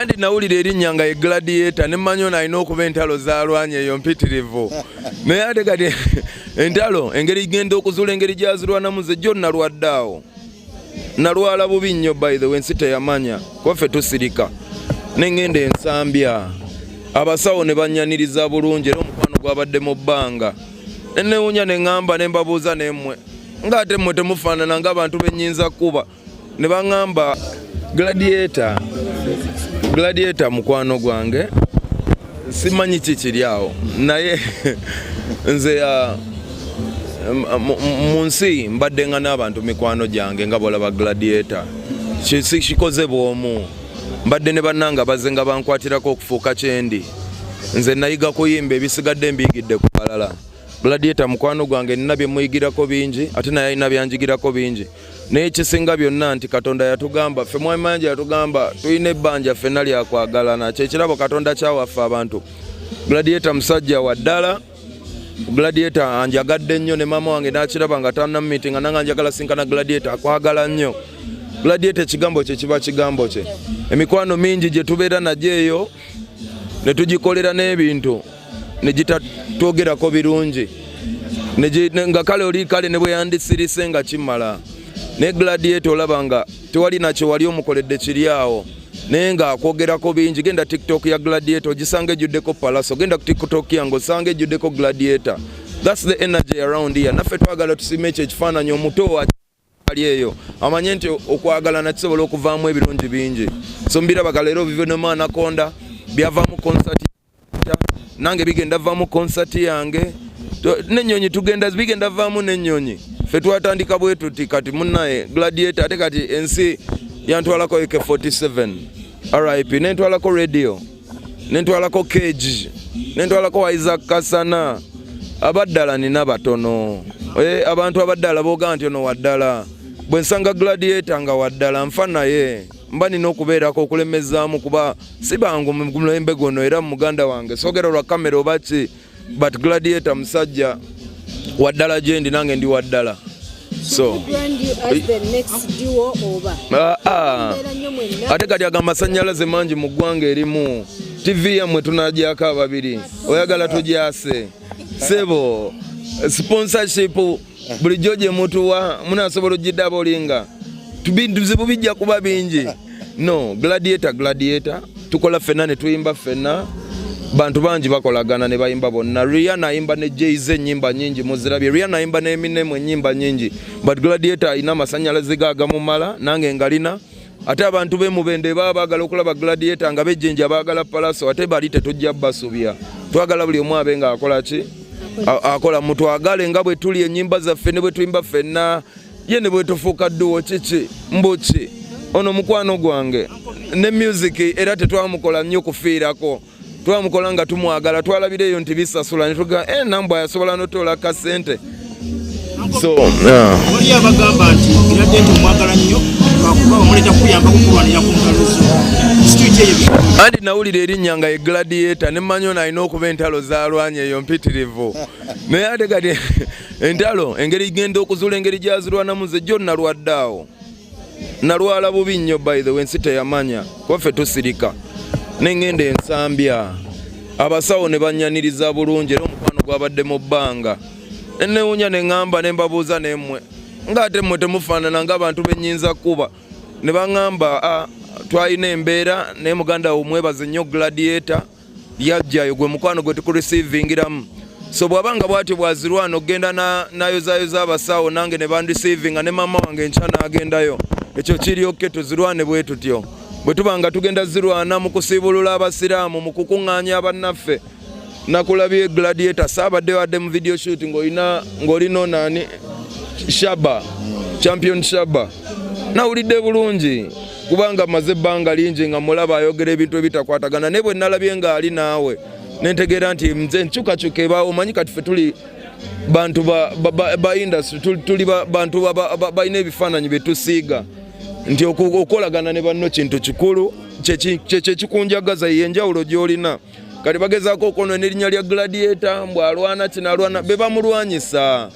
Andi nawulira erinnya nga ye Gladiator ne mmanyo alina okuba entalo zaalwanye eyo mpitirivu. Naye ate kati entalo engeri genda okuzuula engeri gyazirwanamu ze jjo nalwadde awo. Nalwala bubi nnyo by the way ensi teyamanya kuba ffe tusirika. Ne ngenda ensambya. Abasawo ne bannyaniriza bulungi era omukwano gwabadde mu bbanga. Ne newunya ne ŋŋamba ne mbabuuza n'emmwe. Ng'ate mmwe temufaanana ng'abantu bennyinza kuba. Ne baŋŋamba Gladiator mukwano gwange simanyi kikiri awo naye nze mu nsi mbadde nga n'abantu mikwano gyange nga bolaba Gladiator kikoze bw'omu mbadde ne bannanga bazze nga bankwatirako okufuuka kyendi nze nayiga kuyimba ebisigadde mbiyigidde ku balala. Gladiator mukwano gwange nina bye muyigirako bingi ate naye alina byanjigirako bingi naye ekisinga byonna nti Katonda yatugamba ffe mwemanja yatugamba tulina ebbanja ffenna lyakwagalana kyekirabo Katonda kyawaffe abantu. Gladiator musajja wa ddala. Gladiator anjagadde nnyo ne maama wange n'akiraba nga tannamumiitinga nanga njagala sinkana Gladiator akwagala nnyo. Gladiator ekigambo kye kiba kigambo kye. Emikwano mingi gye tubeera nagyo eyo ne tugikolera n'ebintu ne gitatwogerako birungi nga kale oli kale ne bwe yandisirise nga kimala. Ne Gladiator olaba nga tewali nakyo wali omukoledde kiri awo naye nga akwogerako bingi. Genda TikTok ya Gladiator ogisanga ejjuddeko Palaso, genda ku TikTok yange osanga ejjuddeko Gladiator. That's the energy around here. Naffe twagala tusime ekyo ekifaananyi omuto ali eyo amanye nti okwagalana kisobola okuvaamu ebirungi bingi. So mbiraba leero Bivunema Anaconda byavaamu concert nange bigenda vaamu concert yange n'ennyonyi tugenda bigenda vaamu n'ennyonyi. Ffe twatandika bwe tuti kati munnaye Gladiator ate kati ensi yantwalako AK47 RIP nentwalako radio nentwalako Cage nentwalako Isaac Kasana abaddala nina batono abantu abaddala boga nti ono waddala bwe nsanga Gladiator nga waddala nfa naye mba nina okubeerako okulemezaamu kuba si bangu mu mulembe gono era muganda wange sogera lwa kamera oba ki but Gladiator musajja waddala gye ndi nange ndi waddala. So ate kati agamasannyalaze mangi mu ggwanga erimu TV yammwe tunagyako ababiri oyagala tugyase sebo sponsorship bulijjo gye mutuwa munasobola ogiddaba olinga bizibu bijja kuba bingi. No Gladiator tukola ffenna ne tuyimba ffenna bantu bangi bakolagana ne bayimba bonna. Rihanna ayimba ne Jay-Z ennyimba nyingi muzirabye. Rihanna ayimba ne Eminem ennyimba nyingi but Gladiator alina amasannyalaze gagamumala nange ngalina ate abantu b'emubende baba baagala okulaba Gladiator nga bejjenja baagala Palaso ate bali tetujja basubya twagala buli omu abe nga akola ki akola mutwagale nga bwe tuli ennyimba zaffe ne bwe tuyimba ffenna ye ne bwe tufuuka dduwo kiki mbuki ono mukwano gwange ne music era tetwamukola nnyo kufiirako twamukola nga tumwagala twalabireyo nti bisasula ne tuga nambwe yasobola n'otoola kasente. So wali abagamba nti Gladiator mwagala nnyo lwakuba bamuleta kuyamba kukulwanira ku nkaluzo andi nawulira erinnya nga ye Gladiator ne mmanyo alina okuba entalo zaalwanye eyo mpitirivu. Naye ate kati entalo engeri genda okuzuula engeri gyazirwanamu ze jjo nalwadde awo. Nalwala bubi nnyo by the way ensi teyamanya kuba ffe tusirika. Ne ngenda ensambya. Abasawo ne bannyaniriza bulungi era omukwano gwabadde mu bbanga. Ne newunya ne ŋŋamba ne mbabuuza n'emmwe. Ng'ate mmwe temufaanana ng'abantu bennyinza kuba. Ne baŋŋamba twalina embeera naye muganda wo mwebaze nnyo Gladiator yajjayo gwe mukwano gwe tukureceivingamu. So bw'abanga bw'atyo bwazirwana okgenda n'ayozaayoza abasawo nange ne bandreceivinga ne maama wange enkya n'agendayo. Ekyo kiri okke tuzirwane bwe tutyo. Bwe tubanga tugenda zirwana mu kusiibulula abasiraamu mu kukuŋŋaanya abannaffe nakulabye Gladiator saabadde wadde mu video shoot ng'olina nani Shaba champion Shaba nawulidde bulungi kubanga maze ebbanga lingi nga mulaba ayogera ebintu ebitakwatagana ne bwe nalabye ng'ali naawe nentegeera nti nze nkyukakyuka ebaawo omanyi kati ffe tuli bantu ba industry tuli bantu balina ebifaananyi bye tusiiga nti okolagana ne banno kintu kikulu kyekikunjagaza yenjawulo gy'olina kati bagezaako okono n'erinnya lya Gladiator mbw'alwana kinalwana be bamulwanyisa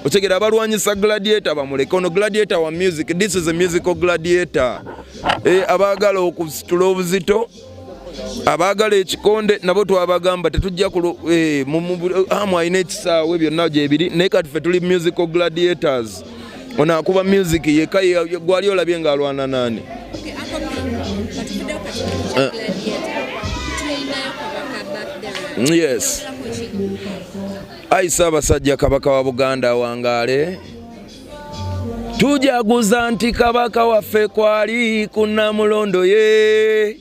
otegera abalwanyisa gladiator bamuleke ono gladiator wa music. This is a musical gladiator. Abagala okusitula obuzito, abagala ekikonde nabo twabagamba tetujja amu ayina ekisaawe byonna gyebiri naye kati ffe tuli musical gladiators. Ono akuba music yeka gwali olabye ng'alwana nani. Yes. Aisa Basajja Kabaka wa Buganda wangaale. Tujaguza nti kabaka waffe kwali kuna mulondo ye.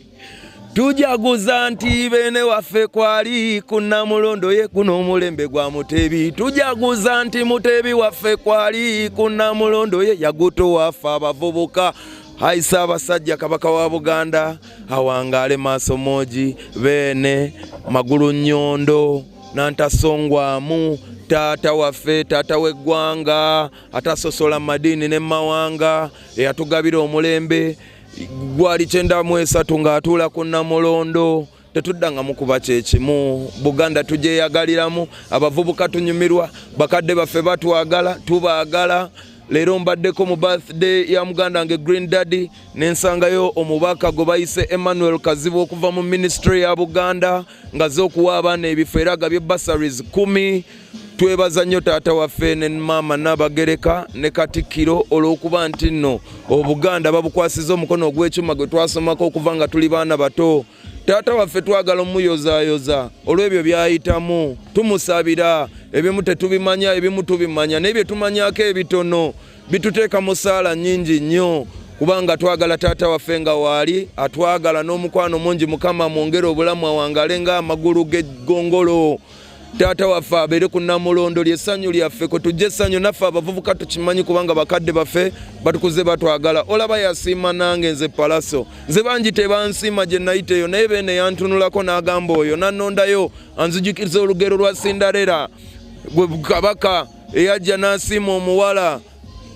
Tujaguza nti bene waffe kwali kuna mulondo ye kuno omulembe gwa Mutebi. Tujaguza nti Mutebi waffe kwali kuna mulondo ye yaguto wafa abavubuka. Aisa Basajja Kabaka wa Buganda awangaale maaso moji bene magulu nyondo nantasongwamu tata waffe tata w'eggwanga atasosola madini ne mawanga eyatugabira omulembe gwali 93 ng'atuula ku Namulondo. Tetuddanga mukuba kyekimu. Buganda tujeyagaliramu, abavubuka tunyumirwa, bakadde baffe batwagala tubaagala. Leero mbaddeko mu birthday ya muganda nge Green Daddy nensangayo omubaka gwe bayise Emmanuel Kazibu okuva mu ministry ya Buganda ngaze okuwa abaana ebifo era agabye bursaries 10. Twebaza nnyo taata waffe ne mama Nabagereka ne Katikkiro olw'okuba nti nno Obuganda babukwasiza omukono ogw'ekyuma gwe twasomako okuva nga tuli baana bato. Taata waffe twagala omuyozaayoza olw'ebyo byayitamu, tumusabira. Ebimu tetubimanya, ebimu tubimanya, naye bye tumanyako ebitono bituteeka mu ssaala nnyingi nnyo kubanga twagala taata waffe nga waali atwagala n'omukwano mungi. Mukama mwongere obulamu awangale ng'amagulu g'eggongolo. Taata waffe abeere ku Namulondo ly'essanyu lyaffe kwe tujja essanyu naffe abavubuka tukimanyi kubanga bakadde baffe batukuze batwagala. Olaba yasiima nange nze Palaso, nze bangi tebansiima gye nayiteeyo naye beene yantunulako n'agamba oyo nannondayo anzijukiriza olugero lwa Cinderella gwe kabaka eyajja n'asiima omuwala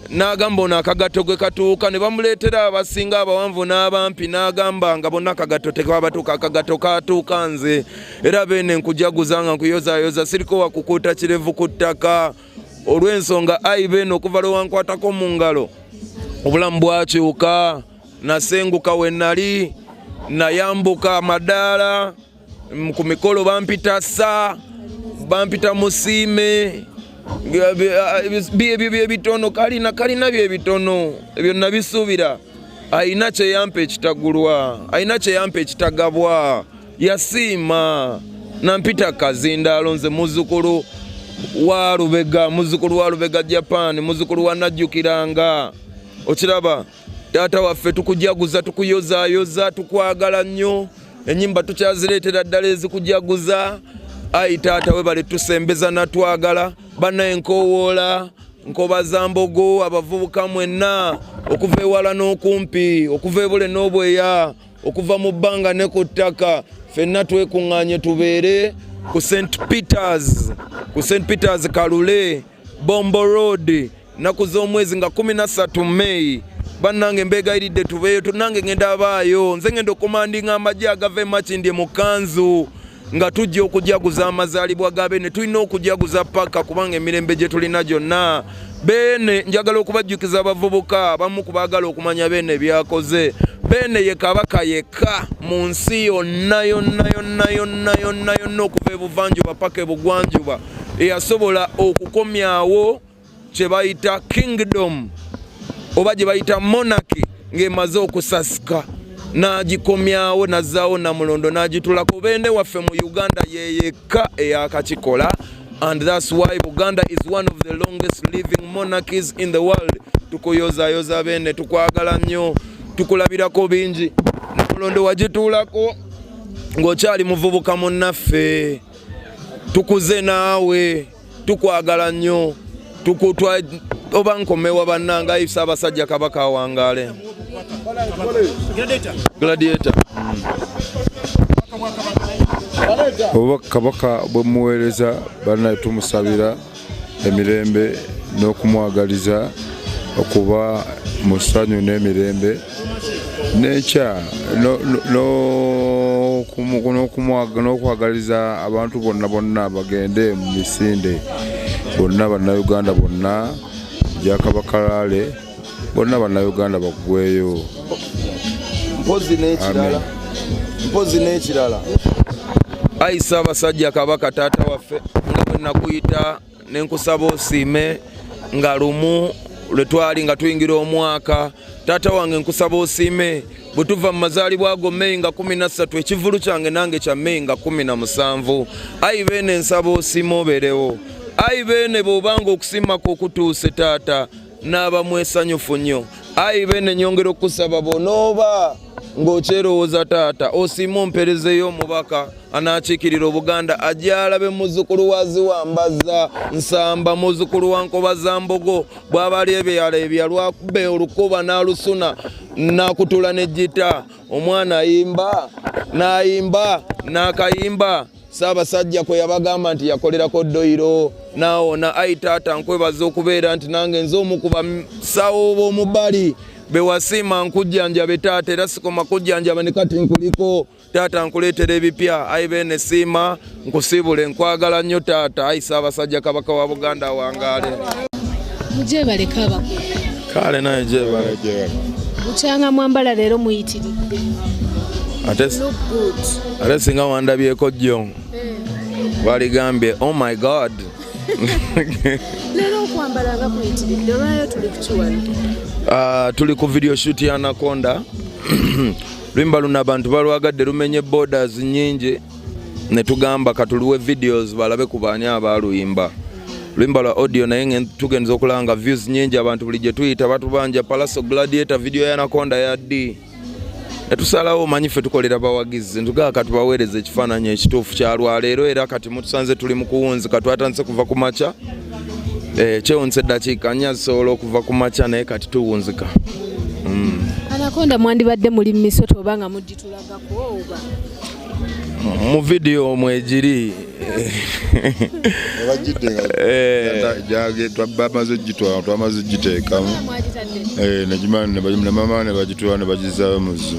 n'agamba ono akagato gwe katuuka ne bamuleetera abasinga abawanvu n'abampi n'agamba nga bonna akagato tekabatuuka akagato katuuka nze. Era beene nkujaguza nga nkuyozaayoza siriko wakukuuta kirevu ku ttaka olw'ensonga ayi beene okuva lwe wankwatako mu ngalo obulamu bwakyuka. Nasenguka we nali nayambuka amadaala ku mikolo bampita ssa bampita musiime ebyo byebitono kalina byebitono ebyo nabisuubira. Ayina kyeyampa ekitagulwa, ayina kyeyampa ekitagabwa. Yasiima nampita Kazindaalo nze muzzukulu wa Lubega Japan, muzzukulu wa Najjukiranga. Okiraba taata waffe tukujaguza tukuyozaayoza tukwagala nnyo. Ennyimba tukyazireetera ddala ezikujaguza. Ayi taata we bale tusembeza natwagala bana enkowoola nkobaza mbogo abavubuka mwenna okuva ewala n'okumpi okuva ebule n'obweya okuva mu bbanga ne ku ttaka ffenna twekuŋŋaanye tubeere ku St. Peters Kalule Bombo Road naku z'omwezi nga 13 May. Bannange mbeegayiridde tubeeyo tunange ngenda abaayo nze ngenda okumandinga amagye agava emakindye mu kanzu nga tujja okujaguza amazaalibwa ga Beene. Tulina okujaguza paka kubanga emirembe gye tulina gyonna. Beene njagala okubajjukiza abavubuka abamu kubaagala okumanya Beene byakoze. Beene ye kabaka yekka mu nsi yonna okuva ebuvanjuba paka ebugwanjuba eyasobola okukomyawo kye bayita kingdom oba gye bayita monarchy ng'emaze okusasika. Nagikomyawo nazzaawo Namulondo n'agitulako. Beene waffe mu Uganda yeyekka eyakakikola. And that's why Buganda is one of the longest living monarchies in the world. Tukuyozaayoza Beene, tukwagala nnyo, tukulabirako bingi. Namulondo wagituulako ng'okyali muvubuka munnaffe. Tukuze naawe, tukwagala nnyo, oba nkomewa bannanga Ayi Ssaabasajja Kabaka awangaale. Gladiator. Oba kabaka bwe muweereza bana tumusabira emirembe n'okumwagaliza okuba mu ssanyu n'emirembe n'ekya n'okwagaliza abantu bonna bagende mu misinde bonna bannayuganda bonna jakabakalaale bonna bannayuganda bagweyo. Mpozi n'ekirala ayi Ssaabasajja Kabaka taata waffe nga bwe nakuyita ne nkusaba osiime nga lumu lwe twali nga tuyingira omwaka taata wange nkusaba osiime bwe tuva mu mazaalibwa ago Mei nga 13 ekivulu kyange nange kya Mei nga 17 ayi beene nsaba osiime obeerewo ayi beene bw'obanga okusiimako okutuuse taata naaba mwesanyufu nnyo ayi beene nyongera okusaba bonooba ng'okyerowooza taata osiima omperezeyo omubaka anaakiikirira Obuganda ajja alabe muzzukulu wa Ziwambaza Nsamba muzzukulu wa Nkobaza Mbogo bw'aba ali ebyala ebyalwa akube olukoba n'alusuna n'akutula n'ejjita omwana ayimba n'ayimba n'akayimba Ssaabasajja kwe yabagamba nti yakolerako Doiro naawona ayi taata nkwebaza okubeera nti nange nze omu ku basawo b'omubbali bewasiima nkujjanjabe taata era sikoma kujjanjaba ne kati nkuliko taata nkuleetera ebipya ayi beene siima nkusiibule nkwagala nnyo taata ayi Ssaabasajja Kabaka wa Buganda wangaale mujebale Kabaka kale naye jebale mukyanga mwambala leero muyitiridde ate singa wandabyeko jjo waligambye oh my god leero okwambala nga kuyitiridde olwayo tuli kukiwano tuli ku video shoot ya Anaconda lwimba luno abantu balwagadde lumenye borders nyingi ne tugamba katuliwe videos balabe ku baani abaluyimba lwimba lwa audio naye tugenza okulanga views nyingi abantu bulijjo tuyita batubanja Palaso Gladiator video ya Anaconda ya D netusalawo manyi ffe tukolera bawagizi ntugaa katubaweereza ekifaananyi ekituufu kya lwaleero era kati mutusanze tuli mu kuwunzika twatandise kuva ku makya kyewunsa eddakiika 4 zisobola okuva ku makya naye kati tuwunzika. Anaconda mwandibadde muli mu misoto oba nga mugitulagako oba mu video mwegiri twamaze gitwala twamaze giteekamu ne mama ne bagitwala ne bagizaayo mu zzu.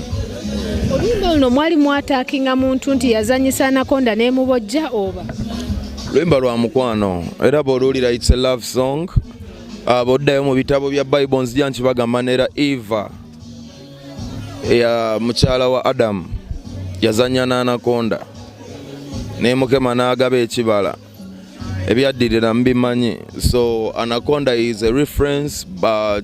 oluyimba luno mwali mwataakinga muntu nti yazanyisa Anaconda n'emubojja oba lwimba lwa mukwano era bw'oluwulira it's a love song bw'oddayo mu bitabo bya Bible nzija nti bagamba neera Eva ya mukyala wa Adam yazanya na Anaconda ne Mukama n'agaba ekibala ebyaddirira mbimanyi so Anaconda is a reference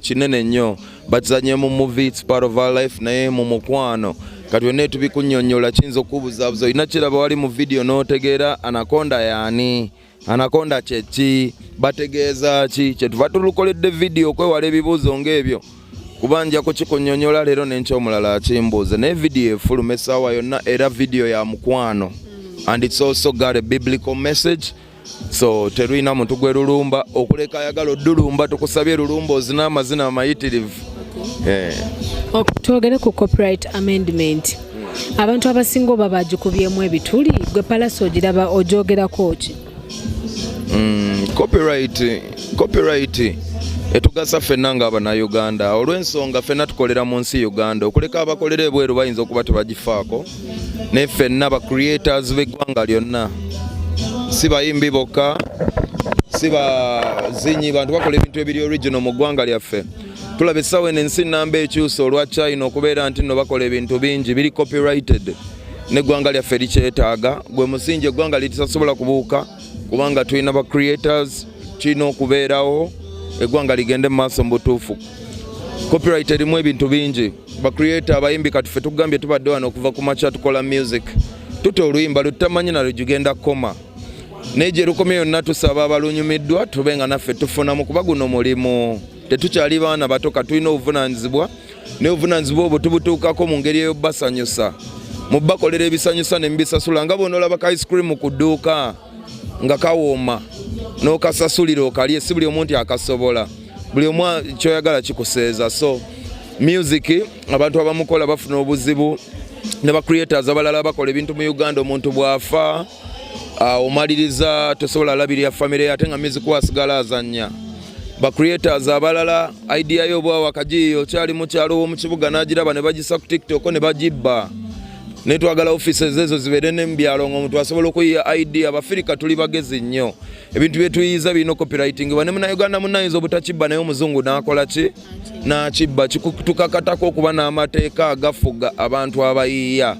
kinene nnyo bakizanye mu movie it's part of our life naye mu mukwano kati wonna tubikunnyonnyola kiyinza okubuzaabuza olina kiraba wali mu video n'otegeera Anaconda yaani Anaconda kyeki bategeeza ki kyetuva tulukoledde video okwewala ebibuuzo ng'ebyo kubanja kukikunnyonnyola leero n'enkyomulala akimbuuze naye video efuluma essaawa yonna era video ya mukwano and it's also got a biblical message so terwina muntu gwe lulumba okuleka ayagala oddulumba tukusabye lulumba ozina amazina amayitirivu. Twogere ku copyright amendment abantu abasinga oba bagikubyemu ebituli gwe Palaso ogiraba ogyogerako ki? Copyright etugasa ffenna nga Abannayuganda olw'ensonga ffenna tukolera mu nsi Uganda okuleka abakolera ebweru bayinza okuba tebagifaako naye ffenna ba creators b'eggwanga lyonna si bayimbi bokka si bazinyi bantu bakola ebintu ebiri original mu ggwanga lyaffe tulaba essaawa eno ensi nnamba ekyusa olwa China okubeera nti nno bakola ebintu bingi biri copyrighted n'eggwanga lyaffe likyetaaga gwe musingi eggwanga litisasobola kubuuka kubanga tulina ba creators kirina okubeerawo eggwanga ligende mu maaso mu butuufu. Copyright erimu ebintu bingi ba creator abayimbi kati ffe tugambye tubadde wano okuva ku makya tukola music tute oluyimba lututamanyi nalwe gigenda koma naye gye lukomye yonna tusaba abalunyumiddwa tube nga naffe tufunamu kuba guno mulimu tetukyali baana bato katulina obuvunaanyizibwa naye obuvunaanyizibwa obwo tubutuukako mu ngeri ey'obbasanyusa mu bakolera ebisanyusa ne mubisasula nga bw'onoolaba ka ice cream ku dduuka nga kawooma n'okasasulira okalye si buli omu nti akasobola buli omu kyoyagala kikuseeza so music abantu abamukola bafuna obuzibu ne ba creators abalala bakola ebintu mu Uganda omuntu bwafa omaliriza tosobola labirira family ate nga music wasigala azannya ba creators abalala idea yo bwa wakajiyo kyali mu kyalo mu kibuga n'agiraba ne bagisa ku TikTok ne bagibba ne twagala offices ezo zibeere ne mu byalo ng'omuntu asobola okuyiya ID. Abafirika tuli bagezi nnyo, ebintu bye tuyiyiza birina copywriting. Bane munnayuganda munnayinza obutakibba naye omuzungu n'akola ki n'akibba. Tukakatako okuba n'amateeka agafuga abantu abayiiya.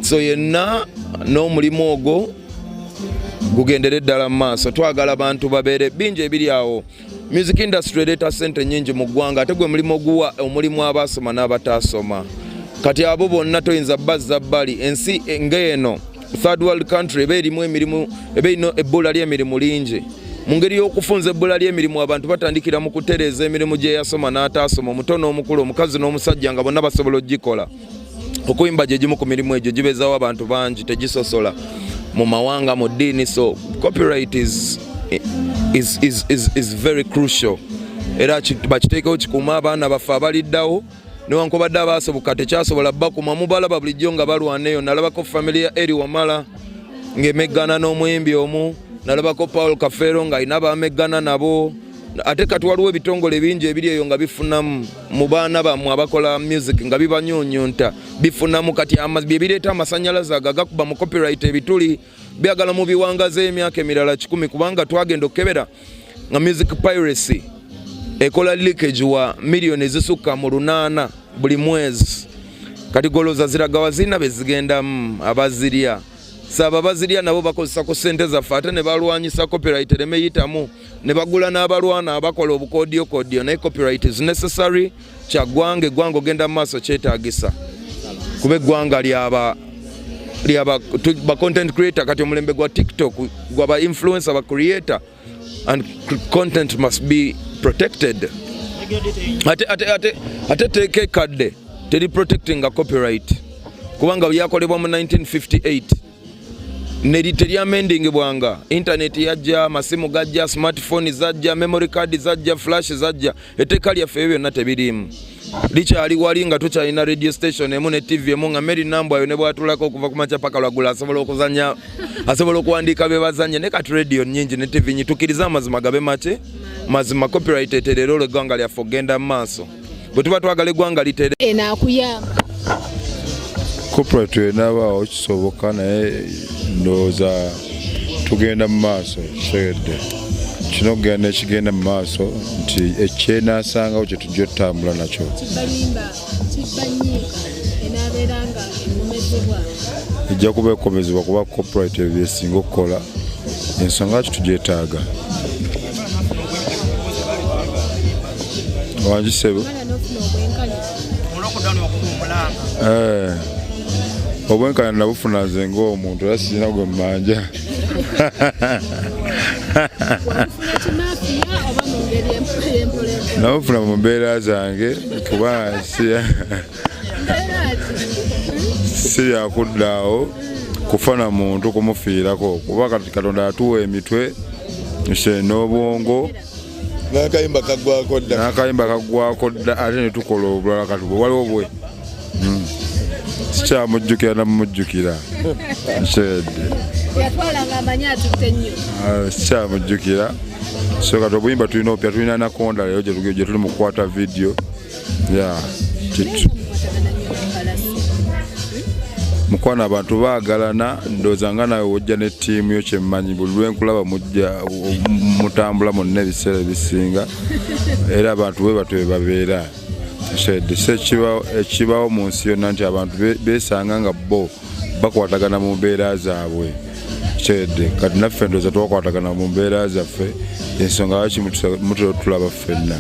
So yenna n'omulimu ogwo gugendere ddala mu maaso. Twagala abantu babeere bingi ebiri awo. Music industry ereeta ssente nnyingi mu ggwanga ate gwe mulimu oguwa omulimu abaasoma n'abataasoma. Kati abo bonna toyinza bazza bbali. Ensi ng'eno third world country eba erimu emirimu, eba erina ebbula ly'emirimu lingi. Mu ngeri y'okufunza ebbula ly'emirimu abantu batandikira mu kutereeza emirimu gye yasoma n'ataasoma, omuto n'omukulu, omukazi n'omusajja nga bonna basobola ogikola. Okuyimba gye gimu ku mirimu egyo gibeezaawo abantu bangi, tegisosola mu mawanga, mu ddiini. So copyright is very crucial. Era bakiteekewo kikuuma abaana baffe abaliddawo newankubadde abaasoboka tekyasobola bakuma. Mubalaba bulijjo nga balwana eyo. Nalabako family ya Eri Wamala ng'emeggana n'omuyimbi omu, nalabako Paul Kafero ng'alina baameggana nabo. Ate kati waliwo ebitongole bingi ebiri eyo nga bifunamu mu baana bammwe abakola music nga bibanyuunyunta, bifunamu kati bye bireeta amasannyalaze agakuba mu copyright ebituli byagala mu biwangaza emyaka emirala 10 kubanga twagenda okukebera nga music piracy ekola leakage wa miliyoni ezisukka mu 8 buli mwezi. Kati goloza ziraga wazina bezigendamu abazirya. Saba bazirya nabo bakozesa ku ssente zaffe ate ne balwanyisa copyright eremeyitamu ne bagula n'abalwana abakola obukodyo naye copyright is necessary. Kyagwange eggwanga ogenda mu maaso kyetaagisa kuba eggwanga lyaba ba content creator. Kati omulembe gwa TikTok gwa ba influencer ba creator and content must be protected. Ate teeke kadde teri protecting a copyright kubanga byakolebwa mu 1958 teri amending bwanga. Internet yajja, amasimu gajja, smartphone zajja, memory card zajja, flash zajja. Etteeka lyaffe byonna tebirimu. Likyali wali nga tukyalina radio station emu ne TV emu nga Mary Nambo ayo ne bwatulako okuva ku makya paka lwagula asobola okuzanya, asobola okuwandiika be bazanye. Ne kati radio nnyingi ne TV nyitukiriza amazima gabe make mazima. Copyright eterera olw'eggwanga lyaffe okugenda mu maaso. Bwe tuba twagala eggwanga litere enaakuyamba copyright enabaawo kisoboka naye ndowooza tugenda mu maaso kitegedde kino okugenda ekigenda mu maaso nti ekyenaasangawo kye tujja otutambula nakyo. Ejja kuba ekomezebwa kuba copyright ebyo byesinga okukola ensonga ki tugyetaaga. Wangisebo obwenkanya nabufuna nze ng'omuntu era sirina gwe mmanja. Nabufuna mu mbeera zange kuba si yakuddaawo kufana muntu kumufiirako kuba kati Katonda atuwa emitwe n'obwongo n'akayimba kaggwako dda ate ne tukola obulala. Kati bwe waliwo bwe sikyamujjukira namumujjukira sikyamujjukira. So kati obuyimba tulina opya, tulina Nakonda leero gye tuli mu kukwata video mukwana abantu baagalana. Ndowooza nga nawe wojja ne ttiimu yo kyemmanyi buli lwenkulaba mujja mutambula monna ebiseera ebisinga era abantu bwe batwe babeera ekibaawo mu nsi yonna nti abantu beesanga nga bo bakwatagana mu mbeera zaabwe. Kati naffe ndowooza twakwatagana mu mbeera zaffe ensonga lwaki mutera tulaba ffenna.